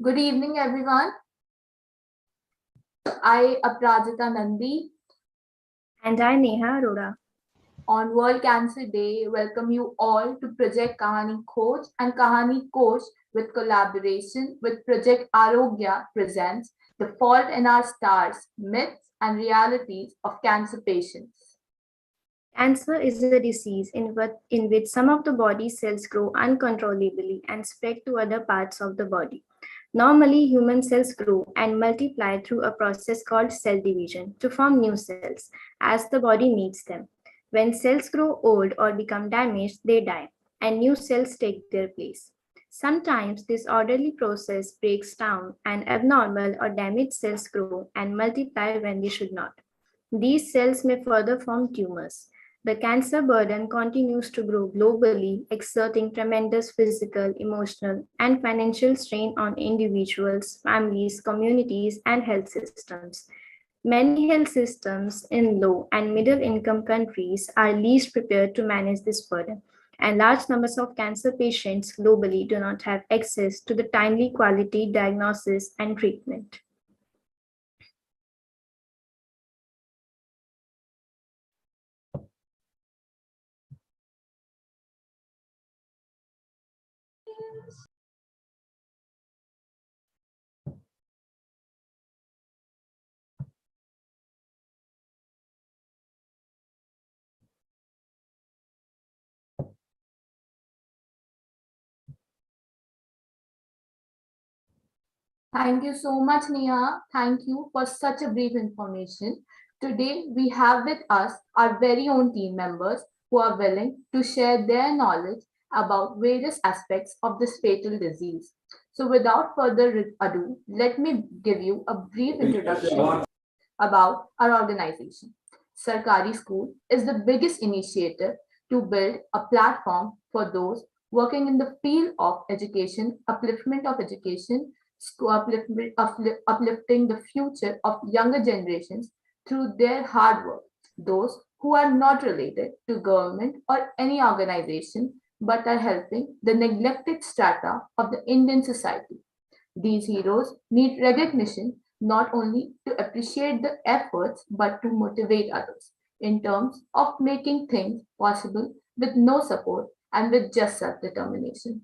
Good evening, everyone. I, Aprajita Nandi, And I, Neha Arora, on World Cancer Day, welcome you all to Project Kahani Coach and Kahani Coach with collaboration with Project Aarogya presents The Fault in Our Stars, Myths and Realities of Cancer Patients. cancer is a disease in which some of the body cells grow uncontrollably and spread to other parts of the body. Normally, human cells grow and multiply through a process called cell division to form new cells as the body needs them. When cells grow old or become damaged, they die and new cells take their place. Sometimes this orderly process breaks down and abnormal or damaged cells grow and multiply when they should not. These cells may further form tumors. The cancer burden continues to grow globally, exerting tremendous physical, emotional, and financial strain on individuals, families, communities, and health systems. Many health systems in low and middle income countries are least prepared to manage this burden, and large numbers of cancer patients globally do not have access to the timely quality diagnosis and treatment. Thank you so much, Neha. Thank you for such a brief information. Today, we have with us our very own team members who are willing to share their knowledge about various aspects of this fatal disease. So, without further ado, let me give you a brief introduction about our organization. Sarkari School is the biggest initiative to build a platform for those working in the field of education, upliftment of education, uplifting the future of younger generations through their hard work. Those who are not related to government or any organization but are helping the neglected strata of the Indian society. These heroes need recognition not only to appreciate the efforts but to motivate others in terms of making things possible with no support and with just self determination.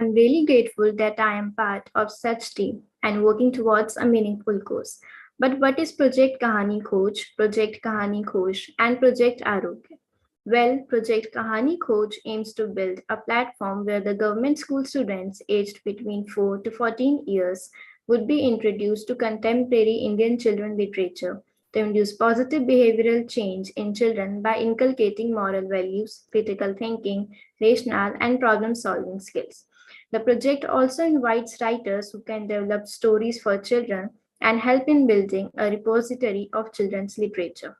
I'm really grateful that I am part of such team and working towards a meaningful cause. But what is Project Kahani Coach, Project Kahani Coach, and Project Aarogya? Well, Project Kahani Coach aims to build a platform where the government school students aged between 4 to 14 years would be introduced to contemporary Indian children literature to induce positive behavioral change in children by inculcating moral values, critical thinking, rational, and problem solving skills. The project also invites writers who can develop stories for children and help in building a repository of children's literature.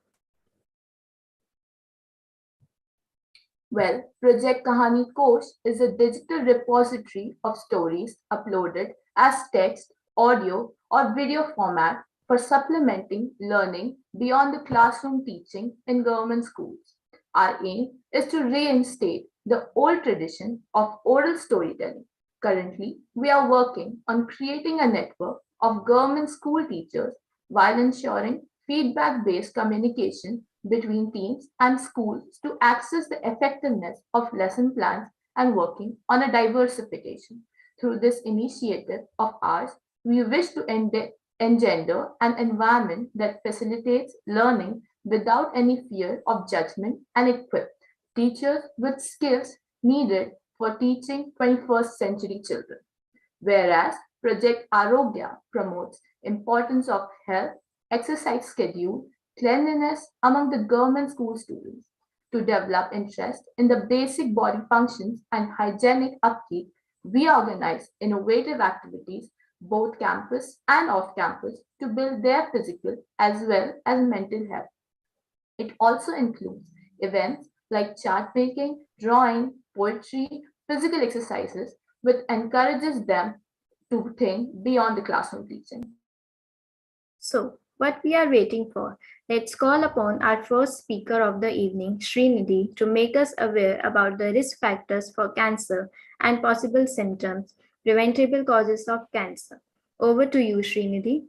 Well, Project Kahani Coach is a digital repository of stories uploaded as text, audio, or video format for supplementing learning beyond the classroom teaching in government schools. Our aim is to reinstate the old tradition of oral storytelling. Currently, we are working on creating a network of government school teachers while ensuring feedback based communication between teams and schools to access the effectiveness of lesson plans and working on a diversification. Through this initiative of ours, we wish to engender an environment that facilitates learning without any fear of judgment and equip teachers with skills needed for teaching 21st century children. Whereas Project Aarogya promotes importance of health, exercise schedule, cleanliness among the government school students. To develop interest in the basic body functions and hygienic upkeep, we organize innovative activities both campus and off campus to build their physical as well as mental health. It also includes events like chart making, drawing, poetry, physical exercises, which encourages them to think beyond the classroom teaching. So, what we are waiting for? Let's call upon our first speaker of the evening, Srinidhi, to make us aware about the risk factors for cancer and possible symptoms, preventable causes of cancer. Over to you, Srinidhi.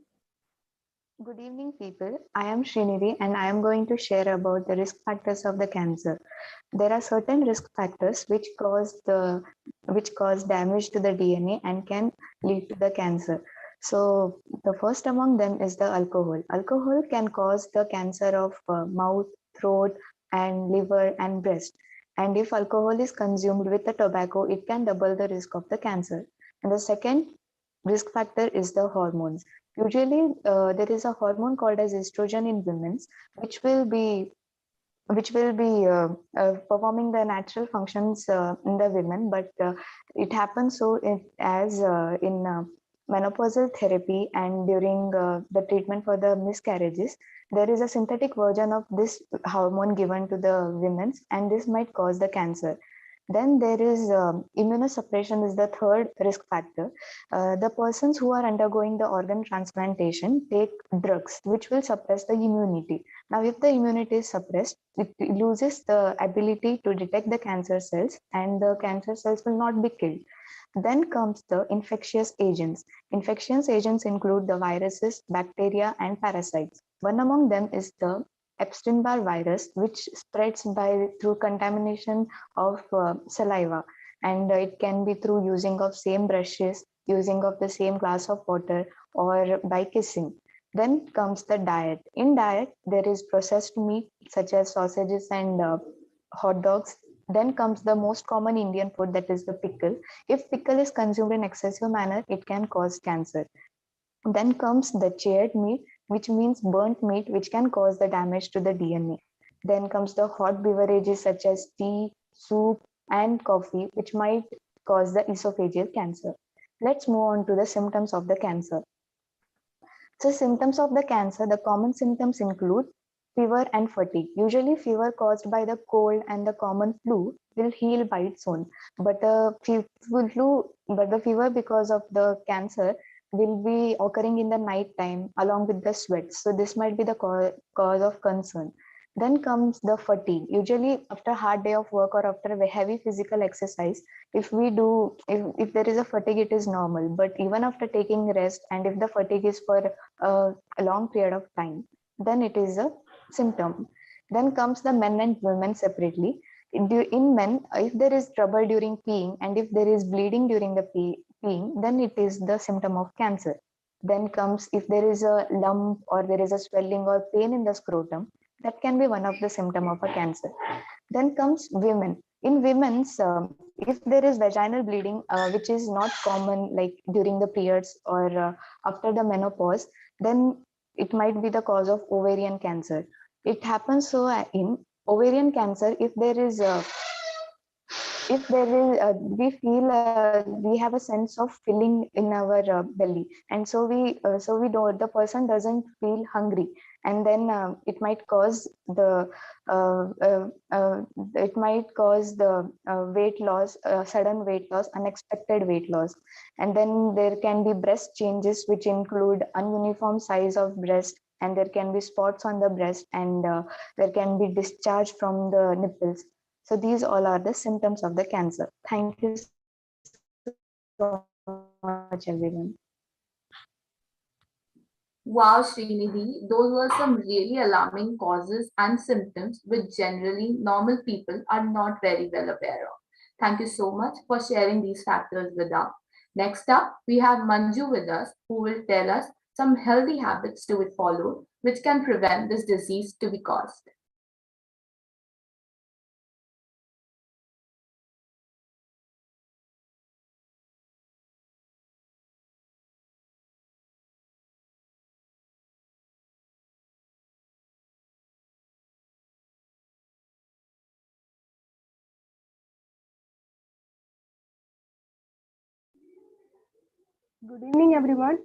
Good evening, people. I am Srinidhi and I am going to share about the risk factors of the cancer. There are certain risk factors which cause damage to the DNA and can lead to the cancer. So the first among them is the alcohol. Alcohol can cause the cancer of mouth, throat, and liver and breast. And if alcohol is consumed with the tobacco, it can double the risk of the cancer. And the second risk factor is the hormones. Usually, there is a hormone called as estrogen in women, which will be performing the natural functions in the women, but it happens so in menopausal therapy and during the treatment for the miscarriages, there is a synthetic version of this hormone given to the women, and this might cause the cancer. Then there is immunosuppression is the third risk factor. The persons who are undergoing the organ transplantation take drugs which will suppress the immunity. Now, if the immunity is suppressed, it loses the ability to detect the cancer cells and the cancer cells will not be killed. Then comes the infectious agents. Infectious agents include the viruses, bacteria, and parasites. One among them is the Epstein-Barr virus, which spreads through contamination of saliva, and it can be through using of same brushes, using of the same glass of water, or by kissing. Then comes the diet. In diet, there is processed meat such as sausages and hot dogs. Then comes the most common Indian food, that is the pickle. If pickle is consumed in excessive manner, it can cause cancer. Then comes the charred meat, which means burnt meat, which can cause the damage to the DNA. Then comes the hot beverages such as tea, soup, and coffee, which might cause the esophageal cancer. Let's move on to the symptoms of the cancer. So symptoms of the cancer, the common symptoms include fever and fatigue. Usually fever caused by the cold and the common flu will heal by its own. But the fever because of the cancer will be occurring in the night time along with the sweat. So this might be the cause of concern. Then comes the fatigue. Usually after a hard day of work or after a heavy physical exercise, if there is a fatigue, it is normal. But even after taking rest, and if the fatigue is for a long period of time, then it is a symptom. Then comes the men and women separately. In men, if there is trouble during peeing and if there is bleeding during the peeing, then it is the symptom of cancer. Then comes if there is a lump or there is a swelling or pain in the scrotum, that can be one of the symptom of a cancer. Then comes women. In women's, if there is vaginal bleeding, which is not common like during the periods or after the menopause, then it might be the cause of ovarian cancer. It happens so in ovarian cancer, if there is we have a sense of filling in our belly, and so we don't, the person doesn't feel hungry, and then it might cause the weight loss, sudden weight loss, unexpected weight loss. And then there can be breast changes which include ununiform size of breast, and there can be spots on the breast, and there can be discharge from the nipples. So these all are the symptoms of the cancer. Thank you so much, everyone. Wow, Srinidhi, those were some really alarming causes and symptoms which generally normal people are not very well aware of. Thank you so much for sharing these factors with us. Next up, we have Manju with us who will tell us some healthy habits to be followed which can prevent this disease to be caused. Good evening, everyone.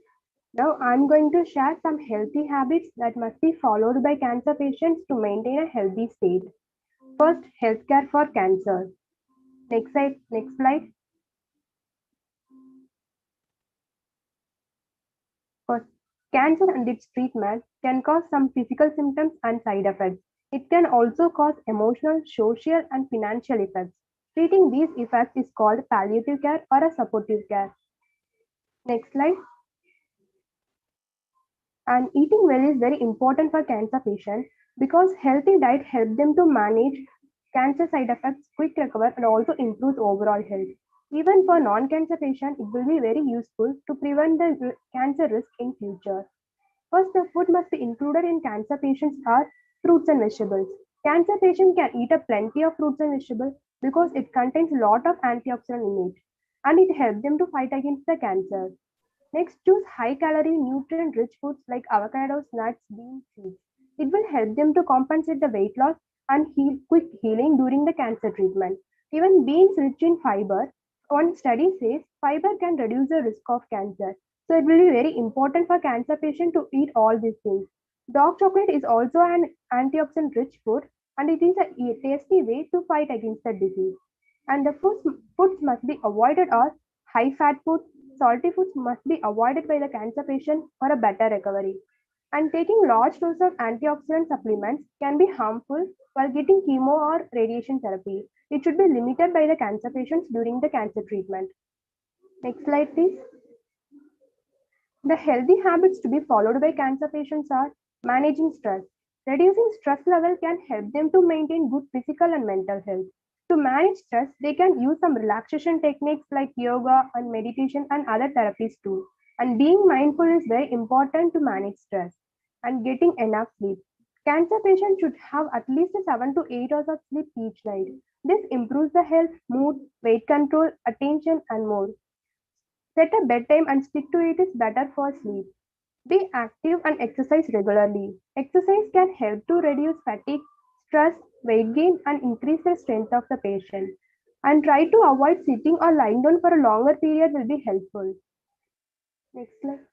Now I'm going to share some healthy habits that must be followed by cancer patients to maintain a healthy state. First, healthcare for cancer. Next slide. First, cancer and its treatment can cause some physical symptoms and side effects. It can also cause emotional, social, and financial effects. Treating these effects is called palliative care or a supportive care. Next slide. And eating well is very important for cancer patients because healthy diet helps them to manage cancer side effects, quick recover, and also improves overall health. Even for non-cancer patients, it will be very useful to prevent the cancer risk in future. First, the food must be included in cancer patients are fruits and vegetables. Cancer patients can eat a plenty of fruits and vegetables because it contains a lot of antioxidant in it, and it helps them to fight against the cancer. Next, choose high-calorie, nutrient-rich foods like avocados, nuts, beans, seeds. It will help them to compensate the weight loss and quick healing during the cancer treatment. Even beans rich in fiber, one study says fiber can reduce the risk of cancer. So it will be very important for cancer patients to eat all these things. Dark chocolate is also an antioxidant-rich food, and it is a tasty way to fight against the disease. And the foods must be avoided are high-fat foods. Salty foods must be avoided by the cancer patient for a better recovery. And taking large doses of antioxidant supplements can be harmful while getting chemo or radiation therapy. It should be limited by the cancer patients during the cancer treatment. Next slide, please. The healthy habits to be followed by cancer patients are managing stress. Reducing stress level can help them to maintain good physical and mental health. To manage stress, they can use some relaxation techniques like yoga and meditation and other therapies too. And being mindful is very important to manage stress. And getting enough sleep. Cancer patients should have at least 7 to 8 hours of sleep each night. This improves the health, mood, weight control, attention, and more. Set a bedtime and stick to it is better for sleep. Be active and exercise regularly. Exercise can help to reduce fatigue, stress, weight gain, and increase the strength of the patient. And try to avoid sitting or lying down for a longer period will be helpful. Next slide.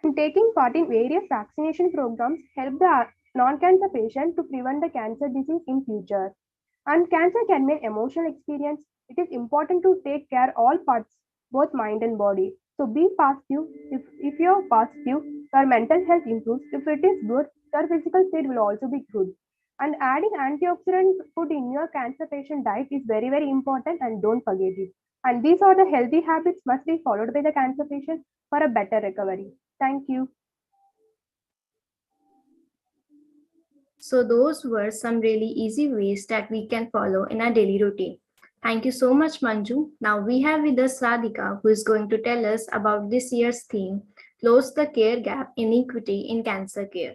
And taking part in various vaccination programs help the non-cancer patient to prevent the cancer disease in future. And cancer can be an emotional experience. It is important to take care all parts, both mind and body. So be positive. If you're positive, your mental health improves. If it is good, your physical state will also be good. And adding antioxidant food in your cancer patient diet is very, very important, and don't forget it. And these are the healthy habits must be followed by the cancer patient for a better recovery. Thank you. So those were some really easy ways that we can follow in our daily routine. Thank you so much, Manju. Now we have with us Radhika, who is going to tell us about this year's theme, Close the Care Gap, Inequity in Cancer Care.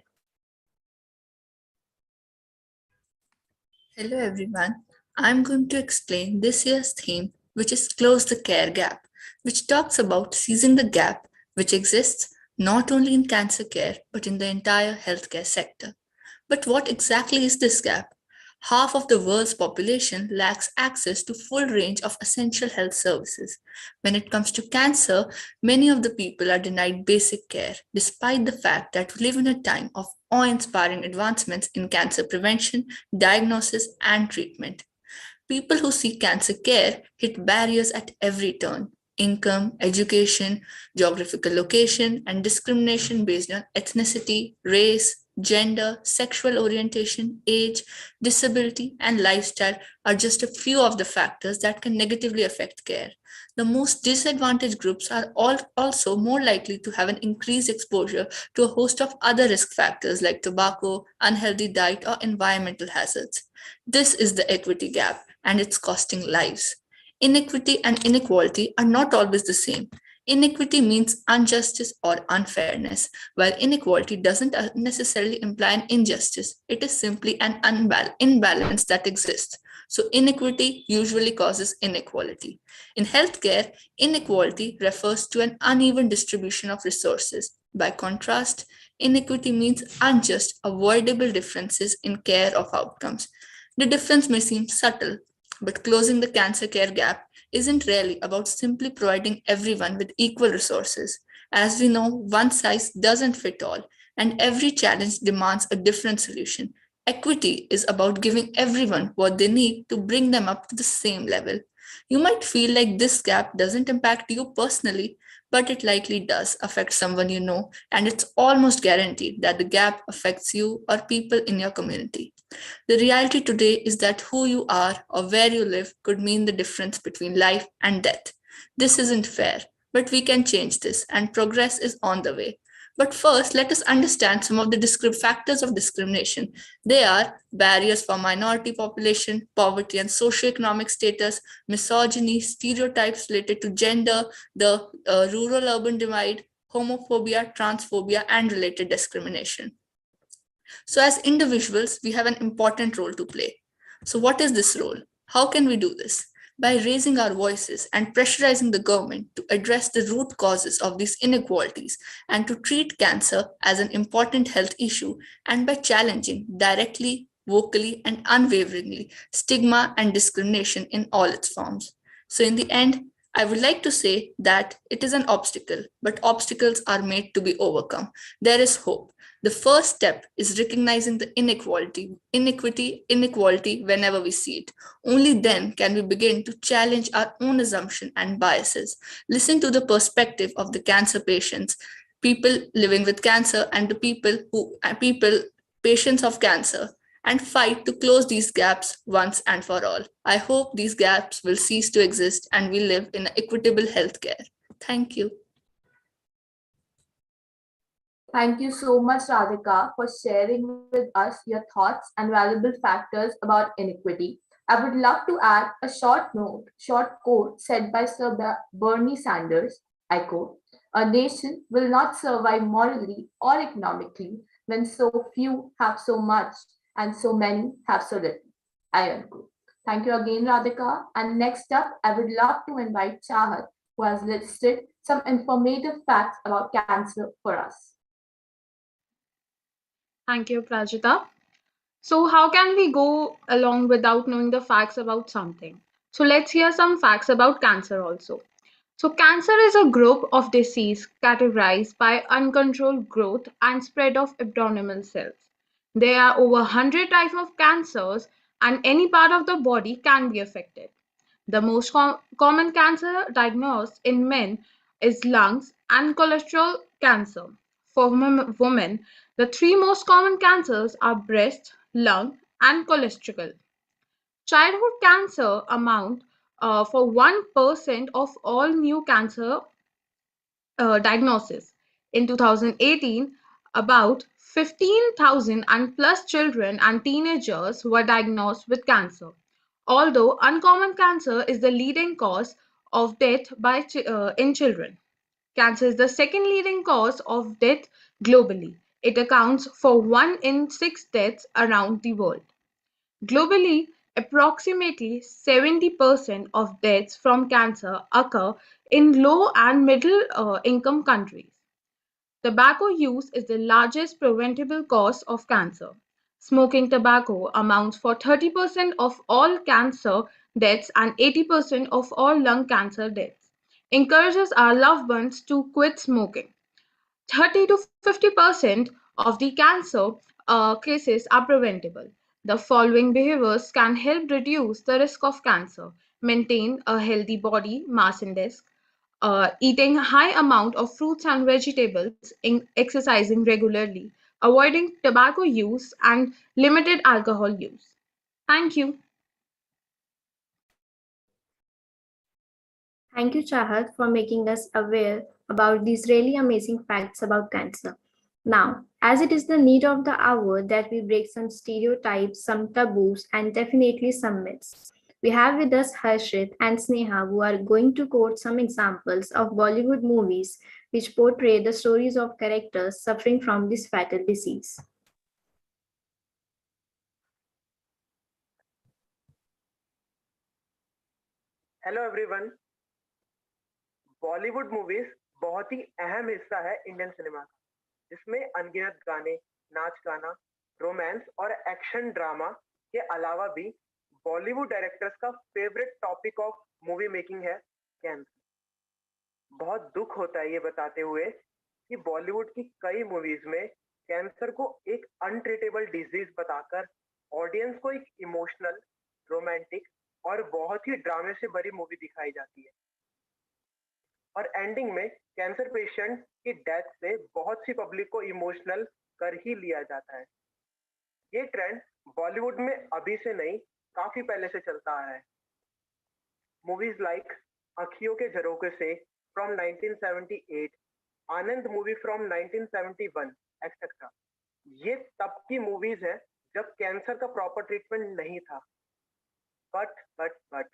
Hello everyone. I'm going to explain this year's theme, which is Close the Care Gap, which talks about seizing the gap which exists not only in cancer care but in the entire healthcare sector. But what exactly is this gap? Half of the world's population lacks access to full range of essential health services. When it comes to cancer, many of the people are denied basic care, despite the fact that we live in a time of awe-inspiring advancements in cancer prevention, diagnosis, and treatment. People who seek cancer care hit barriers at every turn. Income, education, geographical location, and discrimination based on ethnicity, race, gender, sexual orientation, age, disability, and lifestyle are just a few of the factors that can negatively affect care. The most disadvantaged groups are also more likely to have an increased exposure to a host of other risk factors like tobacco, unhealthy diet, or environmental hazards. This is the equity gap, and it's costing lives. Inequity and inequality are not always the same. Inequity means injustice or unfairness, while inequality doesn't necessarily imply an injustice. It is simply an imbalance that exists. So, inequity usually causes inequality. In healthcare, inequality refers to an uneven distribution of resources. By contrast, inequity means unjust, avoidable differences in care of outcomes. The difference may seem subtle, but closing the cancer care gap isn't really about simply providing everyone with equal resources. As we know, one size doesn't fit all, and every challenge demands a different solution. Equity is about giving everyone what they need to bring them up to the same level. You might feel like this gap doesn't impact you personally, but it likely does affect someone you know, and it's almost guaranteed that the gap affects you or people in your community. The reality today is that who you are or where you live could mean the difference between life and death. This isn't fair, but we can change this, and progress is on the way. But first, let us understand some of the factors of discrimination. They are barriers for minority population, poverty and socioeconomic status, misogyny, stereotypes related to gender, the rural-urban divide, homophobia, transphobia, and related discrimination. So, as individuals, we have an important role to play. So, what is this role? How can we do this? By raising our voices and pressurizing the government to address the root causes of these inequalities and to treat cancer as an important health issue, and by challenging directly, vocally, and unwaveringly stigma and discrimination in all its forms. So, in the end, I would like to say that it is an obstacle, but obstacles are made to be overcome. There is hope. The first step is recognizing the inequality whenever we see it. Only then can we begin to challenge our own assumption and biases. Listen to the perspective of the cancer patients, people living with cancer, and the patients of cancer, and fight to close these gaps once and for all. I hope these gaps will cease to exist and we live in equitable healthcare. Thank you. Thank you so much, Radhika, for sharing with us your thoughts and valuable factors about inequity. I would love to add a short quote said by Sir Bernie Sanders. I quote, "A nation will not survive morally or economically when so few have so much and so many have so little." I unquote. Thank you again, Radhika. And next up, I would love to invite Chahat, who has listed some informative facts about cancer for us. Thank you, Prajita. So, how can we go along without knowing the facts about something? So, let's hear some facts about cancer also. So, cancer is a group of disease categorized by uncontrolled growth and spread of abnormal cells. There are over 100 types of cancers, and any part of the body can be affected. The most common cancer diagnosed in men is lungs and colorectal cancer. For women, the three most common cancers are breast, lung, and colorectal. Childhood cancer amount for 1% of all new cancer diagnosis. In 2018, about 15,000 and plus children and teenagers were diagnosed with cancer. Although uncommon cancer is the leading cause of death in children. Cancer is the second leading cause of death globally. It accounts for 1 in 6 deaths around the world. Globally, approximately 70% of deaths from cancer occur in low and middle income countries. Tobacco use is the largest preventable cause of cancer. Smoking tobacco amounts for 30% of all cancer deaths and 80% of all lung cancer deaths. Encourages our loved ones to quit smoking. 30 to 50% of the cancer cases are preventable. The following behaviors can help reduce the risk of cancer. Maintain a healthy body mass index, eating a high amount of fruits and vegetables, exercising regularly, avoiding tobacco use, and limited alcohol use. Thank you. Thank you, Chahat, for making us aware about these really amazing facts about cancer. Now, as it is the need of the hour that we break some stereotypes, some taboos, and definitely some myths. We have with us Harshit and Sneha, who are going to quote some examples of Bollywood movies which portray the stories of characters suffering from this fatal disease. Hello everyone. Bollywood movies बहुत ही अहम हिस्सा है Indian cinema का, जिसमें अनगिनत गाने, नाच गाना, रोमांस और एक्शन ड्रामा के अलावा भी बॉलीवुड डायरेक्टर्स का favourite topic of movie making है कैंसर। बहुत दुख होता है ये बताते हुए कि बॉलीवुड की कई मूवीज में कैंसर को एक अनट्रीटेबल डिजीज बताकर ऑडियंस को एक इमोशनल, रोमांटिक और बहुत ही ड्रामे से भरी मूवी दिखाई जाती है, और एंडिंग में कैंसर पेशेंट की डेथ से बहुत सी पब्लिक को इमोशनल कर ही लिया जाता है। ये ट्रेंड बॉलीवुड में अभी से नहीं, काफी पहले से चलता आ रहा है। मूवीज लाइक अखियों के झरोखे से from 1978, Anand movie from 1971 etcetera, ये तब की मूवीज है जब कैंसर का प्रॉपर ट्रीटमेंट नहीं था। बट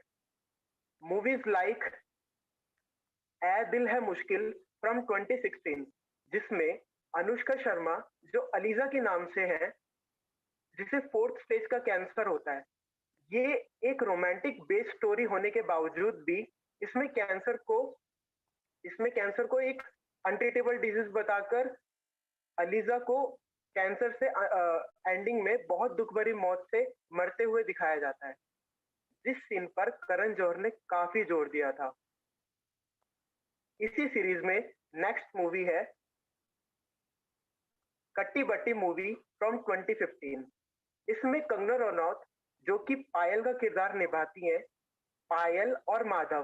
मूवीज लाइक ए दिल है मुश्किल फ्रॉम 2016, जिसमें अनुष्का शर्मा, जो अलीजा के नाम से है, जिसे 4th स्टेज का कैंसर होता है, ये एक रोमांटिक बेस्ड स्टोरी होने के बावजूद भी इसमें कैंसर को एक अनट्रीटेबल डिजीज बताकर अलीजा को कैंसर से एंडिंग में बहुत दुख भरी मौत से मरते हुए दिखाया जाता है, जिस सीन पर करण जौहर ने काफी जोर दिया था। इसी सीरीज में नेक्स्ट मूवी है कट्टी बट्टी मूवी फ्रॉम 2015। इसमें कंगना रनौत, जो कि पायल का किरदार निभाती हैं, पायल और माधव,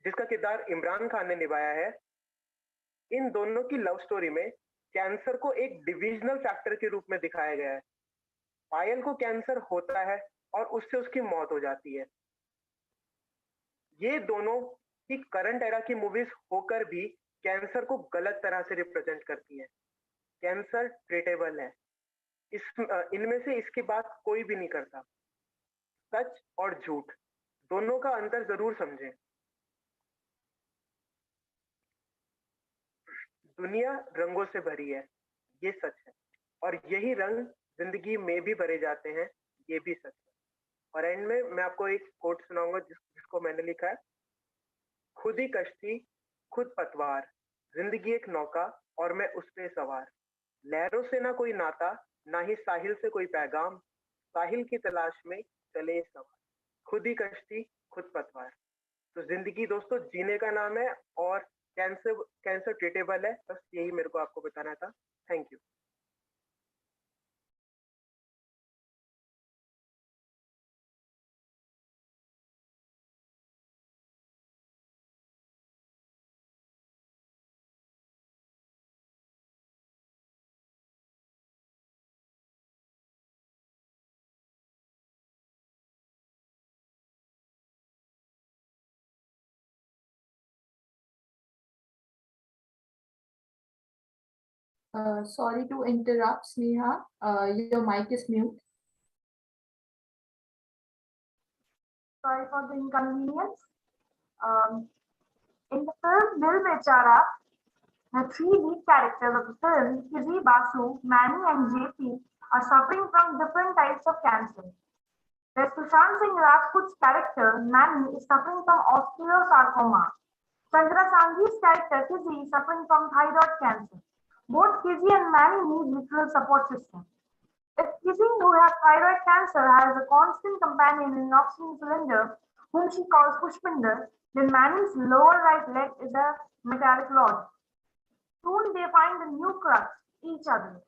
जिसका किरदार इमरान खान ने निभाया है, इन दोनों की लव स्टोरी में कैंसर को एक डिविजनल फैक्टर के रूप में दिखाया गया है। पायल को कैंसर होता है और उससे उसकी मौत हो जाती है। ये दोनों की करंट एरा की मूवीज होकर भी कैंसर को गलत तरह से रिप्रेजेंट करती है। कैंसर ट्रीटेबल है, इनमें से इसकी बात कोई भी नहीं करता। सच और झूठ दोनों का अंतर जरूर समझें। दुनिया रंगों से भरी है, ये सच है, और यही रंग जिंदगी में भी भरे जाते हैं, ये भी सच है। और एंड में मैं आपको एक कोट सुनाऊंगा जिसको मैंने लिखा है। खुद ही कश्ती, खुद पतवार, जिंदगी एक नौका और मैं उस पे सवार। लहरों से ना कोई नाता, ना ही साहिल से कोई पैगाम, साहिल की तलाश में चले सवार। खुद ही कश्ती, खुद पतवार। तो जिंदगी दोस्तों जीने का नाम है, और कैंसर ट्रीटेबल है। बस यही मेरे को आपको बताना था। Thank you. Sorry to interrupt, Sneha. Your mic is mute. Sorry for the inconvenience. In the film BECHARA, the three lead characters of the film, Kizzy, Basu, Manny, and JP, are suffering from different types of cancer. There's Sushant Singh Rajput's character, Manny, is suffering from osteosarcoma. Chandra Sanghi's character, Kizzy, is suffering from thyroid cancer. Both Kizzy and Manny need literal support system. If Kizzy, who has thyroid cancer, has a constant companion in an oxygen cylinder, whom she calls Pushpinder, then Manny's lower right leg is a metallic rod. Soon they find a new crux, each other.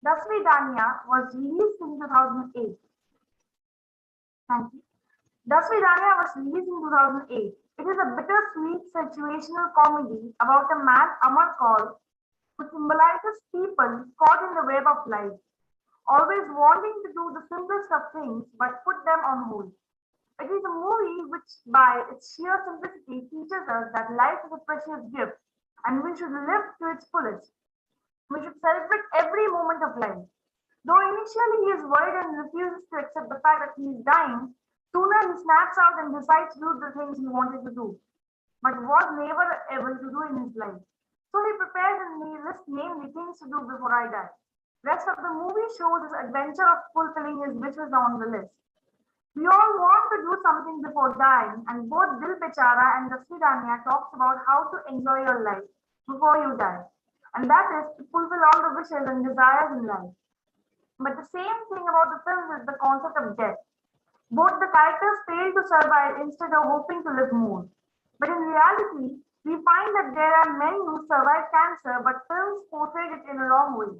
DASVIDANYA was released in 2008. Thank you. DASVIDANYA was released in 2008. It is a bittersweet situational comedy about a man, Amar Kaur, who symbolizes people caught in the web of life, always wanting to do the simplest of things but put them on hold. It is a movie which, by its sheer simplicity, teaches us that life is a precious gift and we should live to its fullest. We should celebrate every moment of life. Though initially he is worried and refuses to accept the fact that he is dying, sooner he snaps out and decides to do the things he wanted to do, but was never able to do in his life. So he prepares and he lists namely things to do before I die. Rest of the movie shows his adventure of fulfilling his wishes on the list. We all want to do something before dying, and both Dil Bechara and DASVIDANYA talks about how to enjoy your life before you die, and that is to fulfill all the wishes and desires in life. But the same thing about the films is the concept of death. Both the characters fail to survive instead of hoping to live more. But in reality, we find that there are many who survive cancer, but films portray it in a wrong way.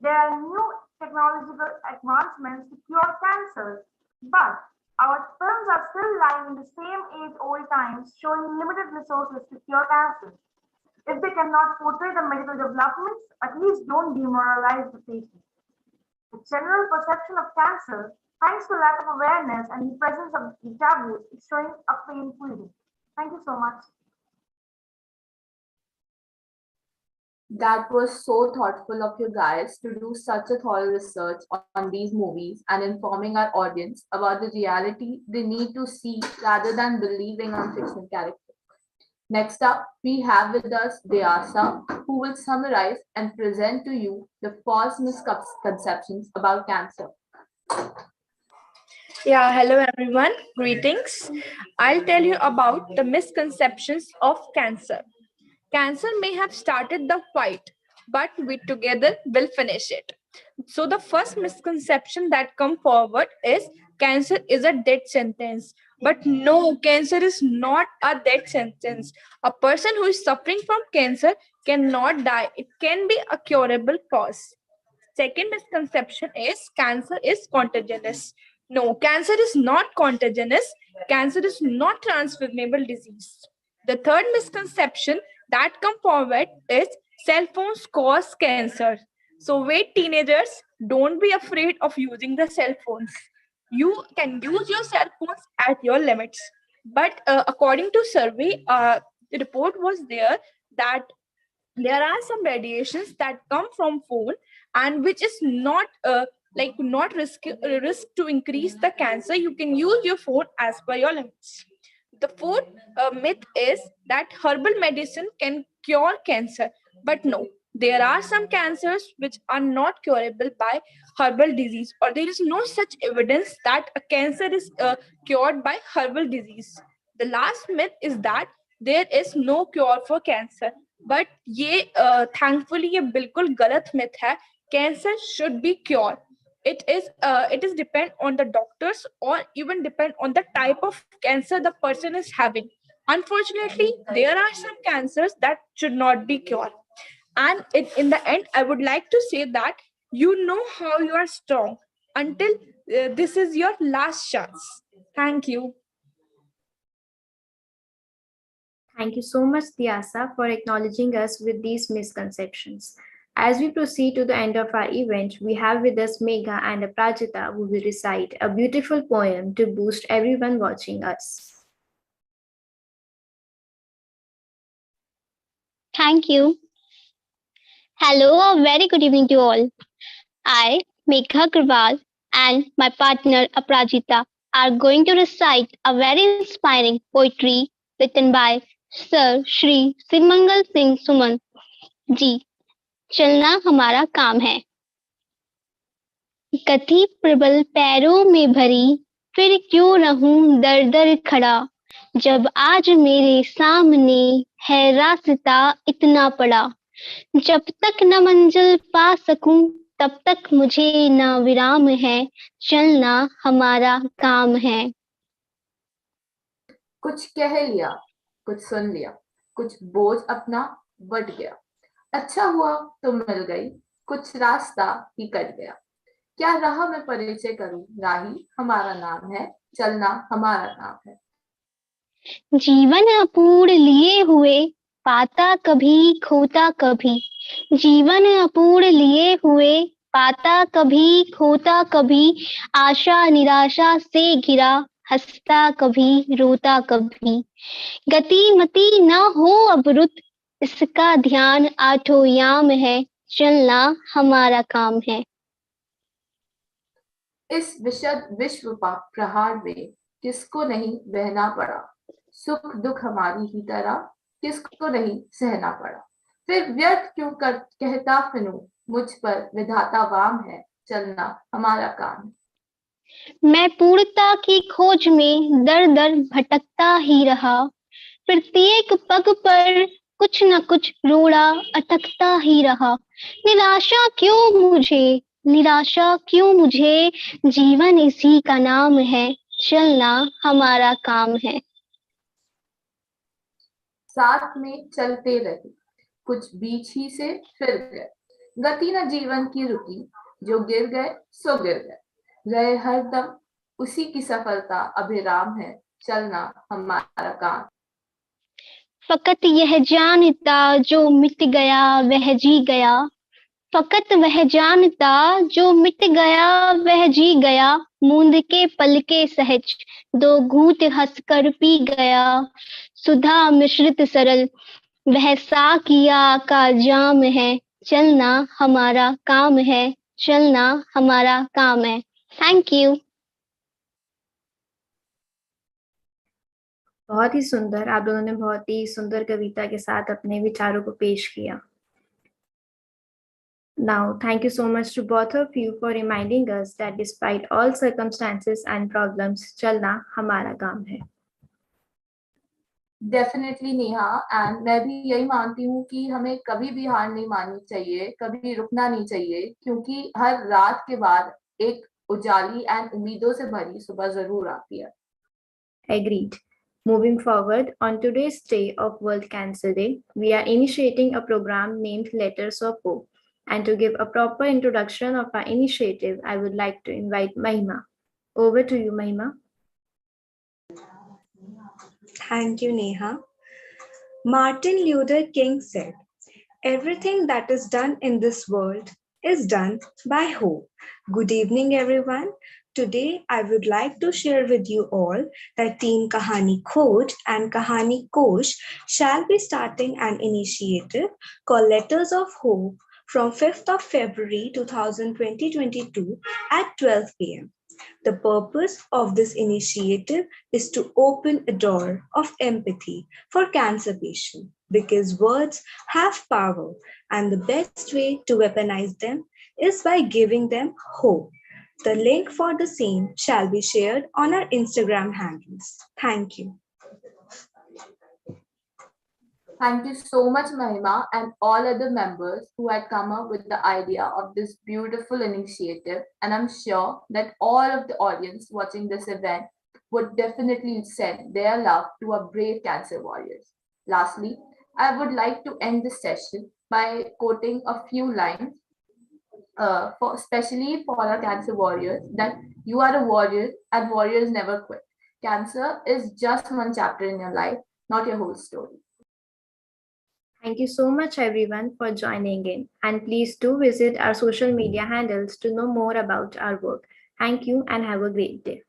There are new technological advancements to cure cancer, but our films are still lying in the same age-old times, showing limited resources to cure cancer. If they cannot portray the medical developments, at least don't demoralize the patient. The general perception of cancer, thanks to lack of awareness and the presence of the taboos, is showing up painfully. Thank you so much. That was so thoughtful of you guys to do such a thorough research on these movies and informing our audience about the reality they need to see rather than believing on fictional characters. Next up, we have with us Vyasa, who will summarize and present to you the false misconceptions about cancer. Yeah, hello everyone. Greetings. I'll tell you about the misconceptions of cancer. Cancer may have started the fight, but we together will finish it. So the first misconception that come forward is cancer is a death sentence. But no, cancer is not a death sentence. A person who is suffering from cancer cannot die. It can be a curable cause. Second misconception is cancer is contagious. No, cancer is not contagious. Cancer is not transmissible disease. The third misconception that come forward is cell phones cause cancer. So wait, teenagers, don't be afraid of using the cell phones. You can use your cell phones at your limits. But according to survey, the report was there that there are some radiations that come from phone and which is not not risk to increase the cancer. You can use your phone as per your limits. The fourth myth is that herbal medicine can cure cancer, but no, there are some cancers which are not curable by herbal disease, or there is no such evidence that a cancer is cured by herbal disease. The last myth is that there is no cure for cancer, but ये thankfully ये बिल्कुल गलत myth है. Cancer should be cured. It is depend on the doctors or even depend on the type of cancer the person is having. Unfortunately, there are some cancers that should not be cured. And in the end, I would like to say that you know how you are strong until this is your last chance. Thank you. Thank you so much, Vyasa, for acknowledging us with these misconceptions. As we proceed to the end of our event, we have with us Megha and Aprajita, who will recite a beautiful poem to boost everyone watching us. Thank you. Hello, a very good evening to all. I, Megha Gurwal, and my partner Aprajita are going to recite a very inspiring poetry written by Sir Shri Sirmangal Singh Suman जी. चलना हमारा काम है. गति प्रबल पैरों में भरी, फिर क्यों रहूं दर दर खड़ा, जब आज मेरे सामने है रास्ता इतना पड़ा. जब तक न मंजिल पा सकूं, तब तक मुझे न विराम है, चलना हमारा काम है. कुछ कह लिया, कुछ सुन लिया, कुछ बोझ अपना बढ़ गया. अच्छा हुआ तो मिल गई, कुछ रास्ता ही कट गया. क्या राह में परिचय करूं, राही हमारा नाम है, चलना हमारा काम है. जीवन अपूर्ण लिए हुए, पाता कभी खोता कभी. जीवन अपूर्ण लिए हुए, पाता कभी खोता कभी. आशा निराशा से घिरा, हंसता कभी रोता कभी. गति मति न हो अवरुद्ध, इसका ध्यान आठों याम है, चलना हमारा काम है. इस विश्व प्रहार में किसको नहीं बहना पड़ा, सुख दुख हमारी ही तरह किसको नहीं सहना पड़ा। फिर व्यर्थ क्यों कहता फिनू, मुझ पर विधाता वाम है, चलना हमारा काम है। मैं पूर्णता की खोज में दर दर भटकता ही रहा, प्रत्येक पग पर कुछ न कुछ रोड़ा अटकता ही रहा। निराशा क्यों मुझे, जीवन इसी का नाम है, चलना हमारा काम है। साथ में चलते रहे, कुछ बीच ही से फिर गए, गति न जीवन की रुकी, जो गिर गए सो गिर गए, रहे हरदम उसी की सफलता अभिराम है, चलना हमारा काम। फकत यह जानता जो मिट गया वह जी गया, फकत वह जानता जो मिट गया वह जी गया, मूंद के पल के सहज दो घूंट हंसकर पी गया, सुधा मिश्रित सरल वह साकिया का जाम है, चलना हमारा काम है, चलना हमारा काम है। Thank you. बहुत ही सुंदर, आप दोनों ने बहुत ही सुंदर कविता के साथ अपने विचारों को पेश किया। Now, thank you so much to both of you for reminding us that despite all circumstances and problems, चलना हमारा काम है। डेफिनेटली नेहा, एंड मैं भी यही मानती हूँ कि हमें कभी भी हार नहीं माननी चाहिए, कभी रुकना नहीं चाहिए, क्योंकि हर रात के बाद एक उजाली एंड उम्मीदों से भरी सुबह जरूर आती है। Agreed. Moving forward, on today's day of World Cancer Day, we are initiating a program named Letters of Hope. And to give a proper introduction of our initiative, I would like to invite Mahima. Over to you, Mahima. Thank you, Neha. Martin Luther King said, "Everything that is done in this world is done by hope." Good evening, everyone. Today, I would like to share with you all that Team Kahani Khoj and Kahani Kosh shall be starting an initiative called Letters of Hope from 5th of February 2022 at 12 p.m. The purpose of this initiative is to open a door of empathy for cancer patients because words have power and the best way to weaponize them is by giving them hope. The link for the same shall be shared on our Instagram handles. Thank you. Thank you so much, Mahima, and all other members who had come up with the idea of this beautiful initiative. And I'm sure that all of the audience watching this event would definitely send their love to our brave cancer warriors. Lastly, I would like to end this session by quoting a few lines, especially for our cancer warriors, that you are a warrior and warriors never quit. Cancer is just one chapter in your life, not your whole story. Thank you so much, everyone, for joining in. And please do visit our social media handles to know more about our work. Thank you and have a great day.